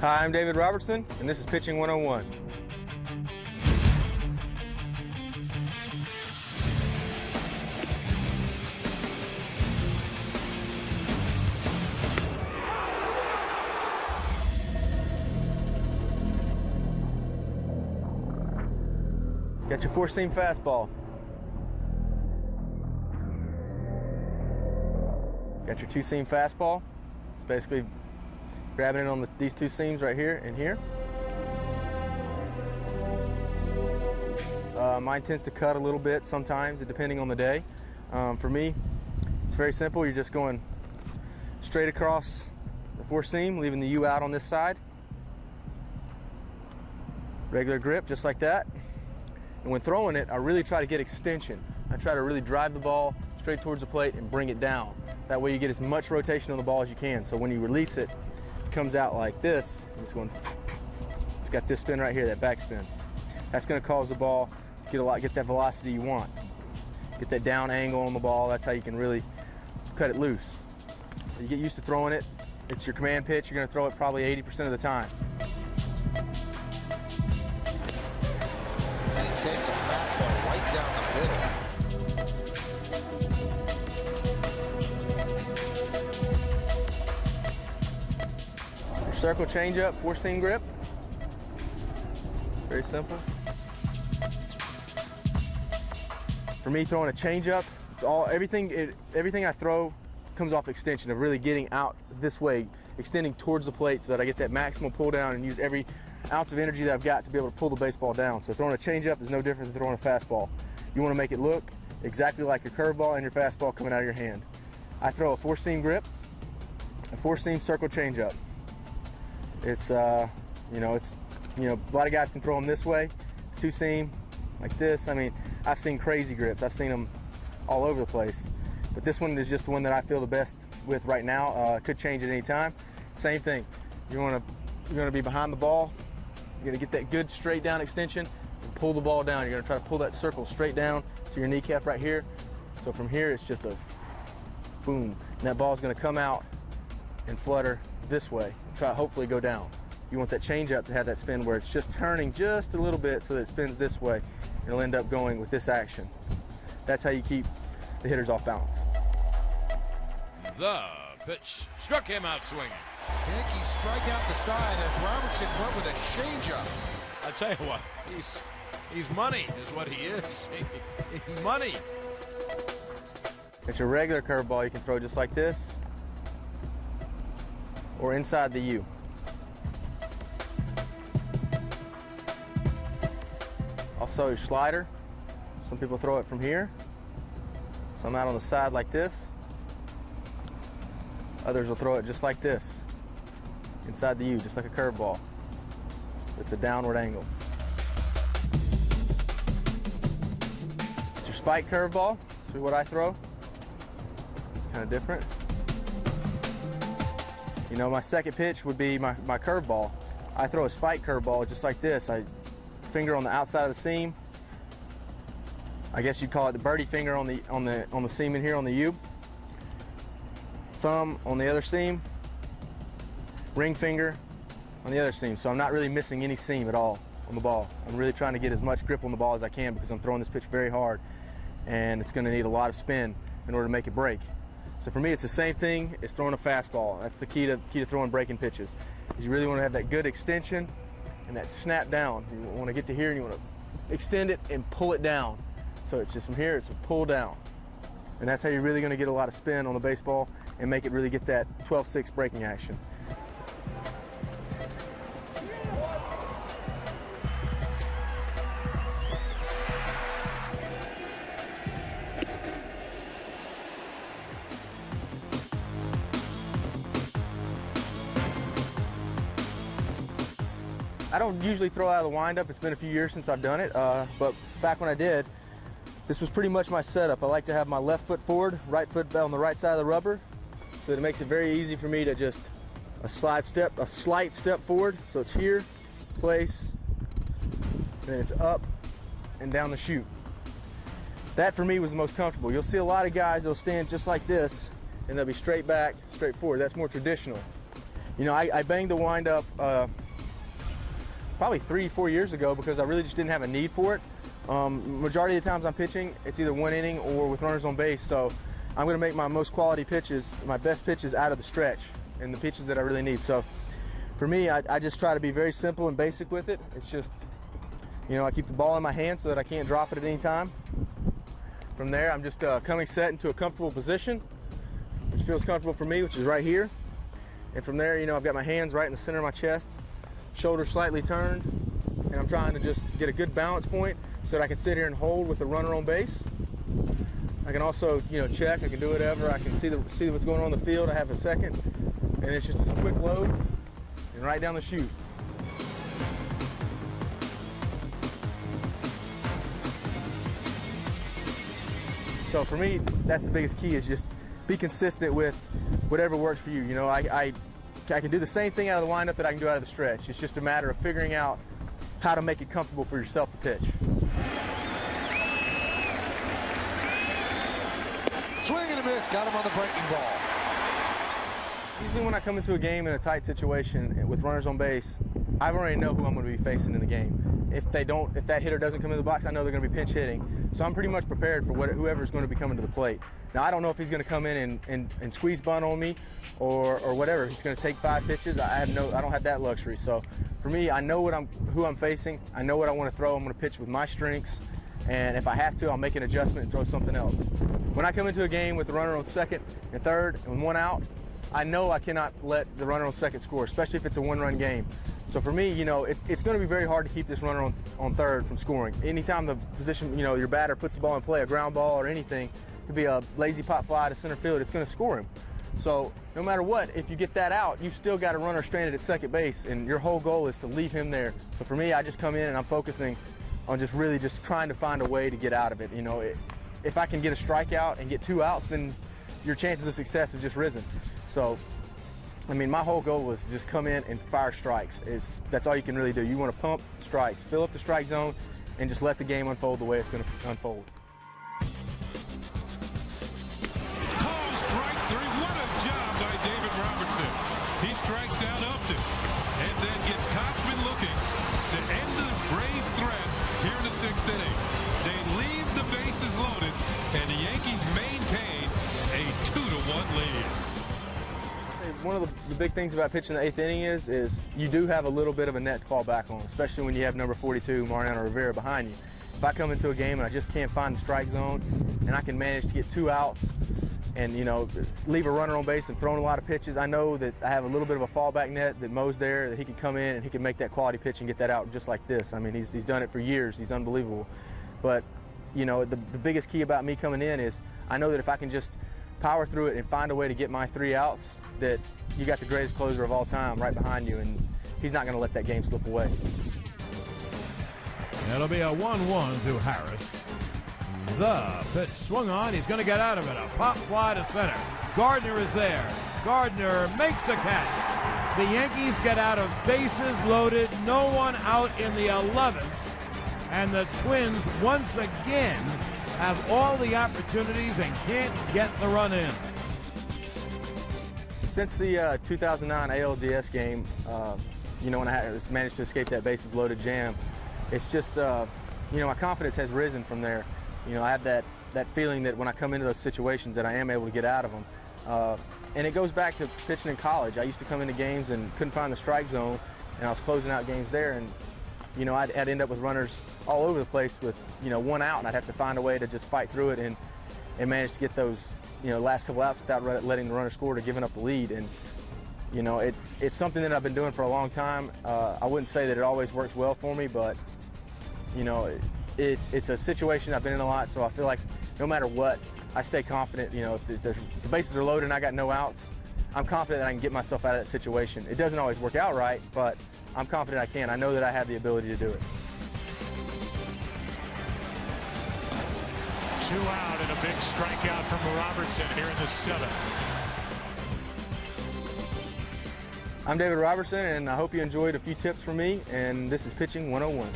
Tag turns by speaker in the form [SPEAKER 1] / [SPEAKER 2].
[SPEAKER 1] Hi, I'm David Robertson, and this is Pitching 101. Got your four-seam fastball. Got your two-seam fastball. It's basically grabbing it on these two seams right here and here. Mine tends to cut a little bit sometimes, depending on the day. For me, it's very simple. You're just going straight across the four seam, leaving the U out on this side. Regular grip, just like that. And when throwing it, I really try to get extension. I try to really drive the ball straight towards the plate and bring it down. That way you get as much rotation on the ball as you can. So when you release it, it comes out like this. And it's going, it's got this spin right here, that backspin. That's going to cause the ball get that velocity you want. Get that down angle on the ball. That's how you can really cut it loose. You get used to throwing it. It's your command pitch. You're going to throw it probably 80% of the time.
[SPEAKER 2] And he takes a fastball right down the middle.
[SPEAKER 1] Your circle changeup, four-seam grip. Very simple. For me, throwing a changeup, it's all everything I throw comes off extension of really getting out this way, extending towards the plate so that I get that maximum pull down and use every ounce of energy that I've got to be able to pull the baseball down. So throwing a changeup is no different than throwing a fastball. You want to make it look exactly like your curveball and your fastball coming out of your hand. I throw a four-seam grip, a four-seam circle changeup. It's a lot of guys can throw them this way, two-seam, like this. I mean, I've seen crazy grips. I've seen them all over the place. But this one is just the one that I feel the best with right now. Could change at any time. Same thing. You're going to be behind the ball. You're going to get that good straight down extension and pull the ball down. You're going to try to pull that circle straight down to your kneecap right here. So from here, it's just a boom. And that ball is going to come out and flutter this way and try to hopefully go down. You want that changeup to have that spin where it's just turning just a little bit so that it spins this way. It'll end up going with this action. That's how you keep the hitters off balance.
[SPEAKER 3] The pitch struck him out swinging.
[SPEAKER 2] Yankees strike out the side as Robertson went with a changeup.
[SPEAKER 3] I tell you what, he's money is what he is. He's money.
[SPEAKER 1] It's your regular curveball you can throw just like this or inside the U. Also your slider. Some people throw it from here. Some out on the side like this. Others will throw it just like this. Inside the U, just like a curveball. It's a downward angle. It's your spike curveball. See what I throw? It's kind of different. You know, my second pitch would be my curveball. I throw a spike curveball just like this. I finger on the outside of the seam. I guess you'd call it the birdie finger on the seam in here on the U. Thumb on the other seam. Ring finger on the other seam. So I'm not really missing any seam at all on the ball. I'm really trying to get as much grip on the ball as I can because I'm throwing this pitch very hard and it's going to need a lot of spin in order to make it break. So for me, it's the same thing as throwing a fastball. That's the key to throwing breaking pitches. Is you really want to have that good extension and that snap down. You want to get to here and you want to extend it and pull it down. So it's just from here, it's a pull down. And that's how you're really going to get a lot of spin on the baseball and make it really get that 12-6 breaking action. I don't usually throw out of the windup. It's been a few years since I've done it, but back when I did, this was pretty much my setup. I like to have my left foot forward, right foot on the right side of the rubber, so it makes it very easy for me to just a slight step forward. So it's here, place, and then it's up and down the chute. That for me was the most comfortable. You'll see a lot of guys that'll stand just like this and they'll be straight back, straight forward. That's more traditional. You know, I banged the windup probably 3-4 years ago because I really just didn't have a need for it. Majority of the times I'm pitching, it's either one inning or with runners on base, so I'm going to make my most quality pitches, my best pitches out of the stretch and the pitches that I really need. So for me, I just try to be very simple and basic with it. It's just, you know, I keep the ball in my hand so that I can't drop it at any time. From there, I'm just coming set into a comfortable position, which feels comfortable for me, which is right here. And from there, you know, I've got my hands right in the center of my chest, shoulders slightly turned, and I'm trying to just get a good balance point so that I can sit here and hold with the runner on base. I can also, you know, check, I can do whatever. I can see what's going on in the field. I have a second, and it's just a quick load and right down the chute. So for me, that's the biggest key, is just be consistent with whatever works for you. You know, I can do the same thing out of the windup that I can do out of the stretch. It's just a matter of figuring out how to make it comfortable for yourself to pitch.
[SPEAKER 2] Swing and a miss, got him on the breaking ball.
[SPEAKER 1] Usually when I come into a game in a tight situation with runners on base, I already know who I'm going to be facing in the game. If that hitter doesn't come in the box, I know they're going to be pinch hitting. So I'm pretty much prepared for whoever's going to be coming to the plate. Now, I don't know if he's going to come in and squeeze bunt on me or whatever. He's going to take 5 pitches. I don't have that luxury. So for me, I know who I'm facing. I know what I want to throw. I'm going to pitch with my strengths. And if I have to, I'll make an adjustment and throw something else. When I come into a game with the runner on second and third and 1 out, I know I cannot let the runner on second score, especially if it's a 1-run game. So for me, you know, it's going to be very hard to keep this runner on third from scoring. Anytime the position, you know, your batter puts the ball in play, a ground ball or anything, it could be a lazy pop fly to center field, it's going to score him. So no matter what, if you get that out, you've still got a runner stranded at second base, and your whole goal is to leave him there. So for me, I just come in and I'm focusing on just really just trying to find a way to get out of it. You know, if I can get a strikeout and get 2 outs, then your chances of success have just risen. So, I mean, my whole goal was to just come in and fire strikes. That's all you can really do. You want to pump strikes, fill up the strike zone, and just let the game unfold the way it's going to unfold.
[SPEAKER 4] Call strike 3. What a job by David Robertson. He strikes out Upton and then gets Kochman looking to end the Braves' threat here in the 6th inning. They leave the bases loaded, and the Yankees maintain a 2-1 lead.
[SPEAKER 1] One of the big things about pitching the 8th inning is you do have a little bit of a net to fall back on, especially when you have number 42, Mariano Rivera, behind you. If I come into a game and I just can't find the strike zone and I can manage to get 2 outs and, you know, leave a runner on base and throw in a lot of pitches, I know that I have a little bit of a fallback net that Mo's there, that he can come in and he can make that quality pitch and get that out just like this. I mean, he's done it for years. He's unbelievable. But, you know, the biggest key about me coming in is I know that if I can just power through it and find a way to get my 3 outs, that you got the greatest closer of all time right behind you, and he's not going to let that game slip away.
[SPEAKER 3] It'll be a 1-1 to Harris. The pitch swung on. He's going to get out of it. A pop fly to center. Gardner is there. Gardner makes a catch. The Yankees get out of bases loaded. No one out in the 11th. And the Twins once again have all the opportunities and can't get the run in.
[SPEAKER 1] Since the 2009 ALDS game, you know, when I managed to escape that bases loaded jam, it's just, you know, my confidence has risen from there. You know, I have that feeling that when I come into those situations that I am able to get out of them. And it goes back to pitching in college. I used to come into games and couldn't find the strike zone, and I was closing out games there, and, you know, I'd end up with runners all over the place with, you know, 1 out, and I'd have to find a way to just fight through it and manage to get those, you know, last couple outs without letting the runner score to giving up the lead. And, you know, it's something that I've been doing for a long time. I wouldn't say that it always works well for me, but, you know, it's a situation I've been in a lot, so I feel like no matter what, I stay confident. You know, if the bases are loaded and I got no outs, I'm confident that I can get myself out of that situation. It doesn't always work out right, but I'm confident I can. I know that I have the ability to do it.
[SPEAKER 4] 2 out and a big strikeout from Robertson here in the 7th.
[SPEAKER 1] I'm David Robertson, and I hope you enjoyed a few tips from me, and this is Pitching 101.